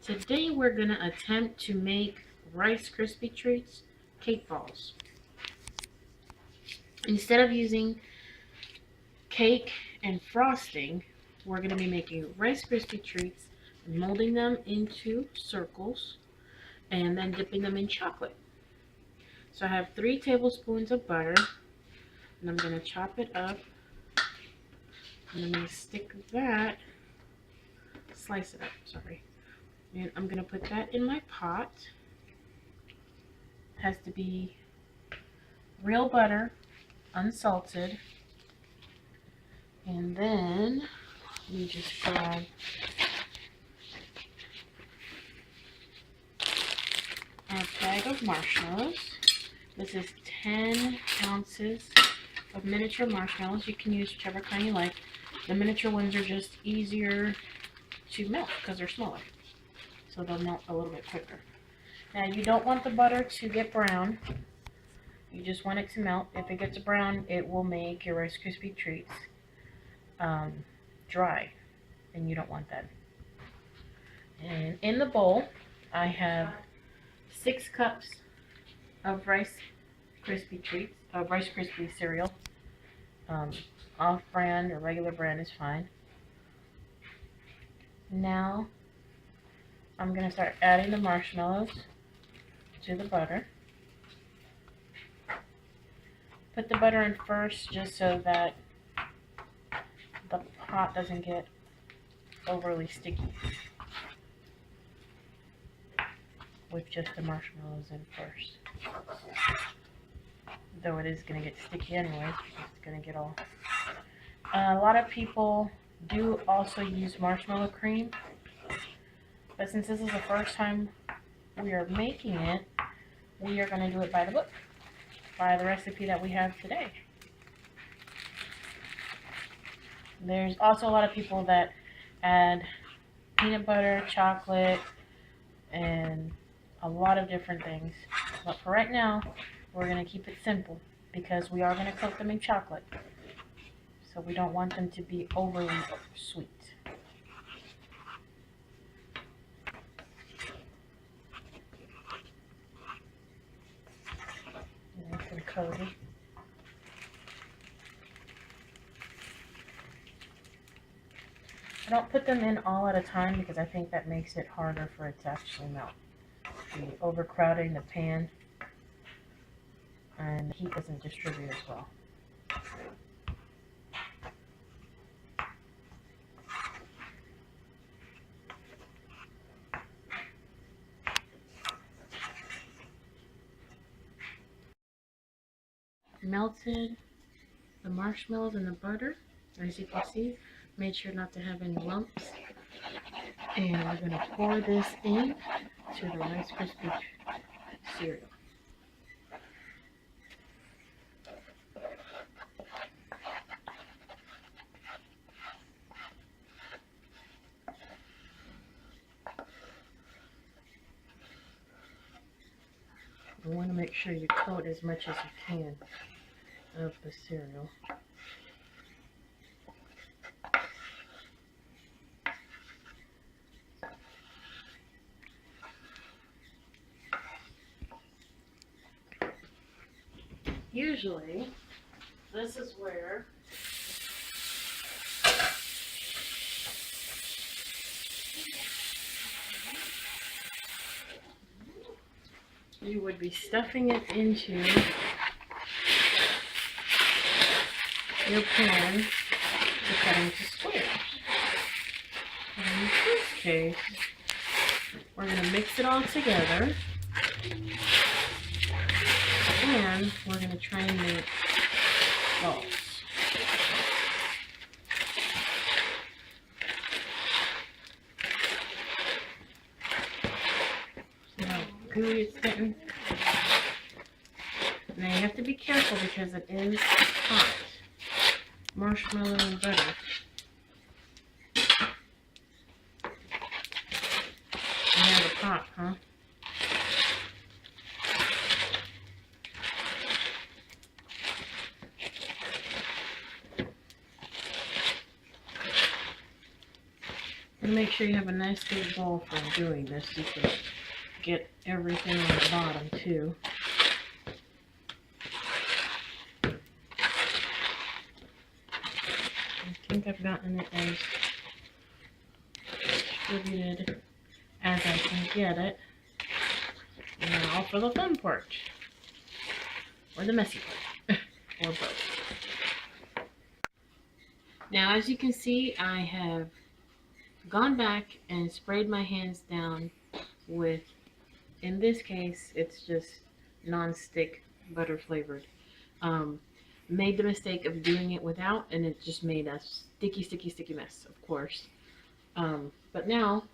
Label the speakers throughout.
Speaker 1: Today we're going to attempt to make Rice Krispie Treats cake balls. Instead of using cake and frosting, we're going to be making Rice Krispie Treats and molding them into circles and then dipping them in chocolate. So I have 3 tablespoons of butter, and I'm going to chop it up, and I'm going to stick that, slice it up, sorry. And I'm going to put that in my pot. It has to be real butter, unsalted. And then we just grab our bag of marshmallows. This is 10 ounces of miniature marshmallows. You can use whichever kind you like. The miniature ones are just easier to melt because they're smaller. So they'll melt a little bit quicker. Now you don't want the butter to get brown. You just want it to melt. If it gets brown, it will make your Rice Krispie Treats dry, and you don't want that. And in the bowl, I have 6 cups of Rice Krispie Treats, Rice Krispie cereal. Off-brand or regular brand is fine. Now, I'm going to start adding the marshmallows to the butter. Put the butter in first just so that the pot doesn't get overly sticky with just the marshmallows in first. Though it is going to get sticky anyways, because it's going to get all... a lot of people do also use marshmallow cream, but since this is the first time we are making it, we are going to do it by the book, by the recipe that we have today. There's also a lot of people that add peanut butter, chocolate, and a lot of different things. But for right now, we're going to keep it simple because we are going to coat them in chocolate. So we don't want them to be overly sweet. Nice and coated. I don't put them in all at a time because I think that makes it harder for it to actually melt. The overcrowding the pan, and the heat doesn't distribute as well. Melted the marshmallows and the butter, as you can see. Made sure not to have any lumps. And we're going to pour this in to the Rice Krispie cereal. You want to make sure you coat as much as you can of the cereal. Usually, this is where you would be stuffing it into your pan to cut into squares. In this case, we're going to mix it all together, and we're going to try and make balls. See how gooey it's getting? Now you have to be careful because it is hot. Marshmallow and butter. You have a pot, huh? And make sure you have a nice big bowl for doing this. You can get everything on the bottom too. I think I've gotten it as distributed as I can get it. Now for the fun part, or the messy part, or both. Now as you can see, I have gone back and sprayed my hands down with, in this case, it's just non-stick butter flavored. Made the mistake of doing it without, and it just made a sticky mess, of course. But now,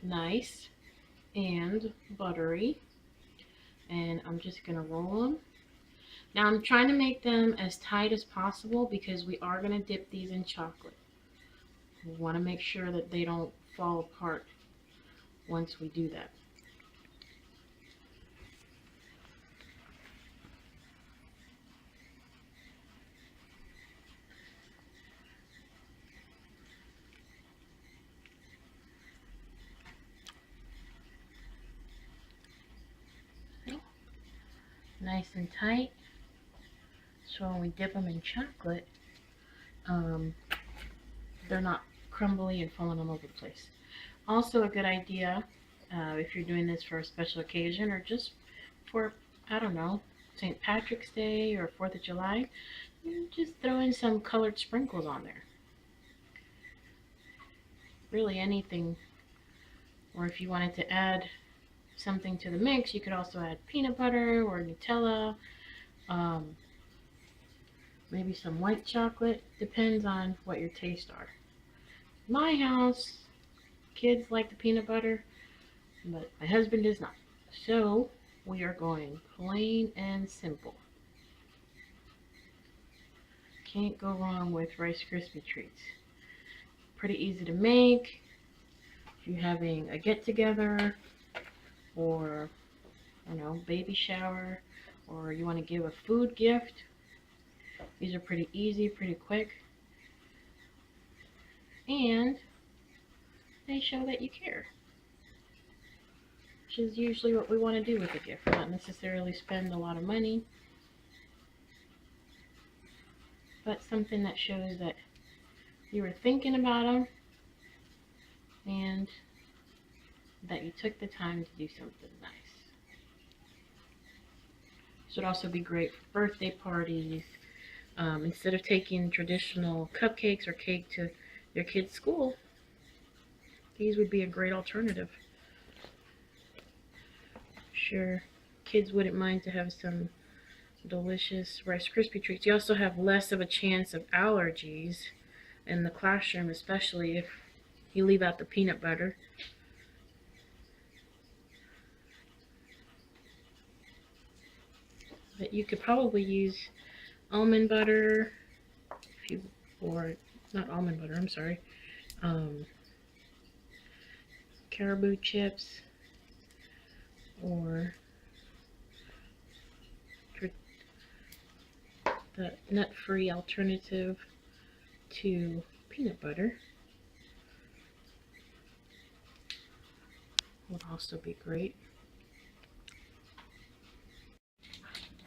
Speaker 1: nice and buttery, and I'm just gonna roll them. Now I'm trying to make them as tight as possible because we are gonna dip these in chocolate. We want to make sure that they don't fall apart once we do that. Okay. Nice and tight. So when we dip them in chocolate, they're not crumbly and falling all over the place. Also a good idea, if you're doing this for a special occasion or just for, I don't know, St. Patrick's Day or 4th of July, you just throw in some colored sprinkles on there. Really anything. Or if you wanted to add something to the mix, you could also add peanut butter or Nutella, maybe some white chocolate. Depends on what your tastes are. My house, kids like the peanut butter, but my husband does not. So we are going plain and simple. Can't go wrong with Rice Krispie treats. Pretty easy to make. If you're having a get-together or, I don't know, baby shower, or you want to give a food gift, these are pretty easy, pretty quick, and they show that you care, which is usually what we want to do with a gift, not necessarily spend a lot of money, but something that shows that you were thinking about them and that you took the time to do something nice. This would also be great for birthday parties. Instead of taking traditional cupcakes or cake to your kid's school, these would be a great alternative. Sure, kids wouldn't mind to have some delicious Rice Krispie treats. You also have less of a chance of allergies in the classroom, especially if you leave out the peanut butter. But you could probably use almond butter, or not almond butter, I'm sorry, caribou chips, or the nut-free alternative to peanut butter would also be great.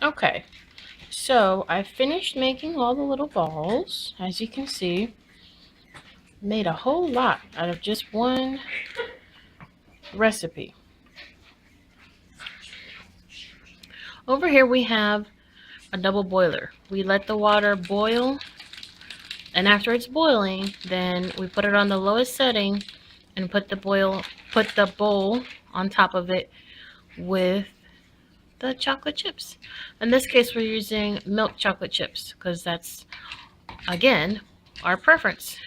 Speaker 1: Okay, so I finished making all the little balls. As you can see, made a whole lot out of just one recipe. Over here we have a double boiler. We let the water boil, and after it's boiling, then we put it on the lowest setting and put the bowl on top of it with the chocolate chips. In this case, we're using milk chocolate chips because that's, again, our preference.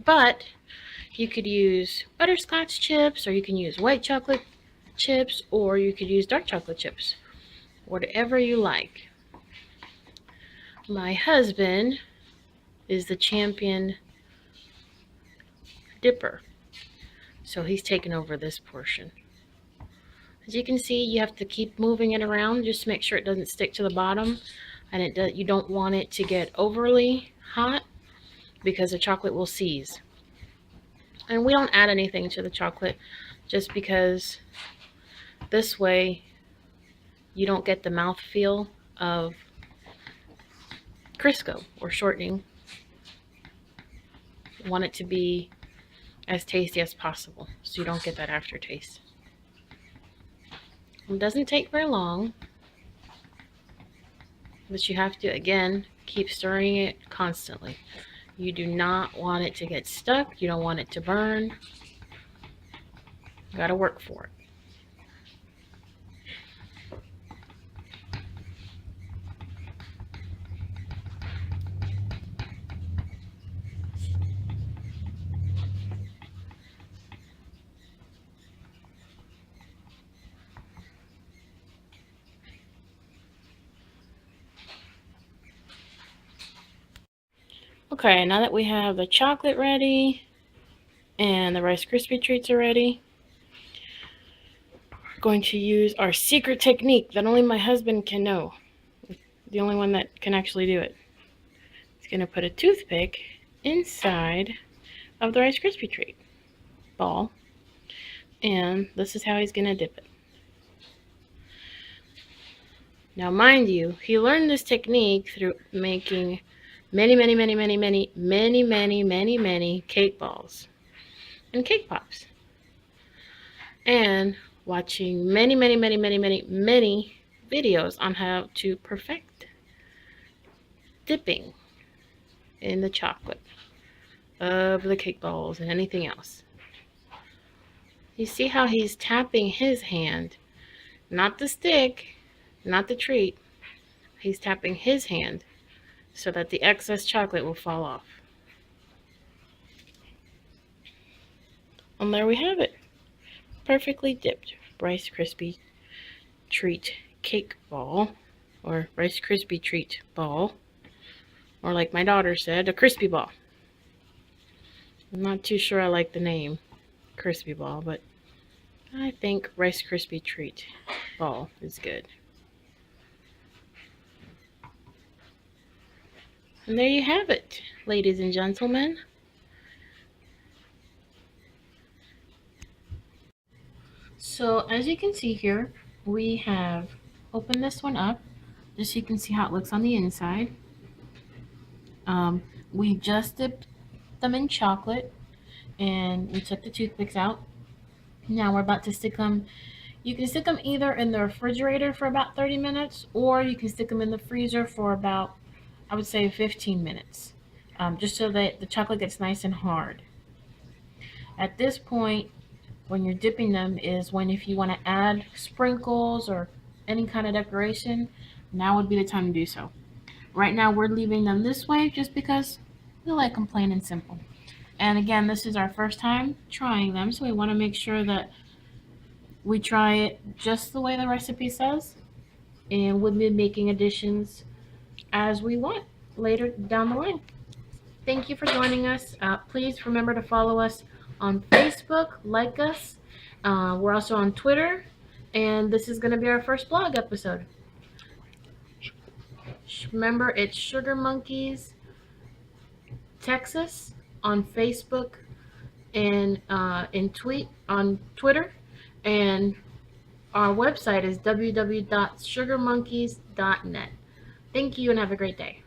Speaker 1: But you could use butterscotch chips, or you can use white chocolate chips, or you could use dark chocolate chips. Whatever you like. My husband is the champion dipper, so he's taken over this portion. As you can see, you have to keep moving it around just to make sure it doesn't stick to the bottom, and you don't want it to get overly hot because the chocolate will seize. And we don't add anything to the chocolate just because this way you don't get the mouthfeel of Crisco or shortening. You want it to be as tasty as possible so you don't get that aftertaste. It doesn't take very long, but you have to, again, keep stirring it constantly. You do not want it to get stuck. You don't want it to burn. You gotta work for it. Okay, now that we have the chocolate ready and the Rice Krispie treats are ready, we're going to use our secret technique that only my husband can know. The only one that can actually do it. He's going to put a toothpick inside of the Rice Krispie treat ball, and this is how he's going to dip it. Now, mind you, he learned this technique through making many cake balls and cake pops, and watching many videos on how to perfect dipping in the chocolate of the cake balls and anything else. You see how he's tapping his hand, not the stick, not the treat. He's tapping his hand so that the excess chocolate will fall off. And there we have it. Perfectly dipped Rice Krispie treat cake ball, or Rice Krispie treat ball, or like my daughter said, a crispy ball. I'm not too sure I like the name crispy ball, but I think Rice Krispie treat ball is good. And there you have it, ladies and gentlemen. So as you can see here, we have opened this one up just so you can see how it looks on the inside. We just dipped them in chocolate and we took the toothpicks out. Now we're about to stick them. You can stick them either in the refrigerator for about 30 minutes, or you can stick them in the freezer for about, I would say, 15 minutes, just so that the chocolate gets nice and hard. At this point, when you're dipping them is when, if you want to add sprinkles or any kind of decoration, now would be the time to do so. Right now we're leaving them this way just because we like them plain and simple. And again, this is our first time trying them, so we want to make sure that we try it just the way the recipe says, and we'll be making additions as we want later down the line. Thank you for joining us. Please remember to follow us on Facebook, like us. We're also on Twitter, and this is going to be our first blog episode. Remember, it's Sugar Monkeys Texas on Facebook and on Twitter, and our website is www.sugarmonkeys.net. Thank you and have a great day.